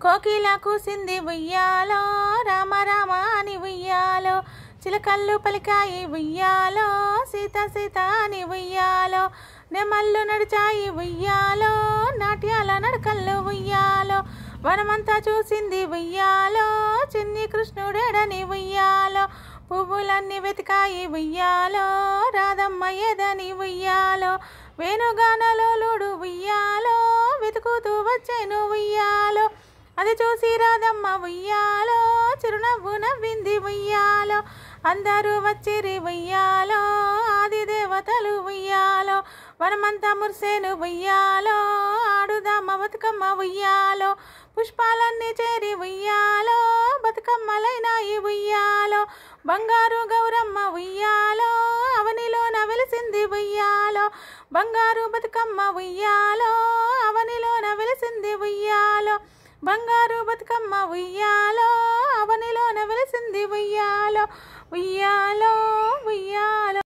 కోకిల కూసింది ఉయ్యాలో, రామ రామ అని ఉయ్యాలో, చిలకల్లు పలికాయి ఉయ్యాలో, సీత సీత అని ఉయ్యాలో, నెమళ్ళు నడిచాయి ఉయ్యాలో, నాట్యాల నడకల్లు ఉయ్యాలో, వనమంతా చూసింది ఉయ్యాలో, చిన్ని కృష్ణుడేడని ఉయ్యాలో, పువ్వులన్నీ వెతికాయి ఉయ్యాలో, రాధమ్మ ఏదని ఉయ్యాలో, వేణుగానలోలుడు ఉయ్యాలో, వెతుకుతూ వచ్చేను ఉయ్యాలో, అది చూసి రాధమ్మ ఉయ్యాలో, చిరునవ్వు నవ్వింది ఉయ్యాలో, అందరూ వచ్చిరి ఉయ్యాలో, ఆది దేవతలు ఉయ్యాలో, వనమంతా మురిసేను ఉయ్యాలో, ఆడుదామ బతుకమ్మ ఉయ్యాలో, పుష్పాలన్నీ చేరి ఉయ్యాలో, బతుకమ్మలైనాయి ఉయ్యాలో, బంగారు గౌరమ్మ ఉయ్యాలో, అవనిలోన వెలిసింది ఉయ్యాలో, బంగారు బతుకమ్మ ఉయ్యాలో, అవనిలోన వెలిసింది ఉయ్యాలో, బంగారు బతుకమ్మ ఉయ్యాలో, అవనిలోన వెలిసింది ఉయ్యాలో, ఉయ్యాలో ఉయ్యాలో.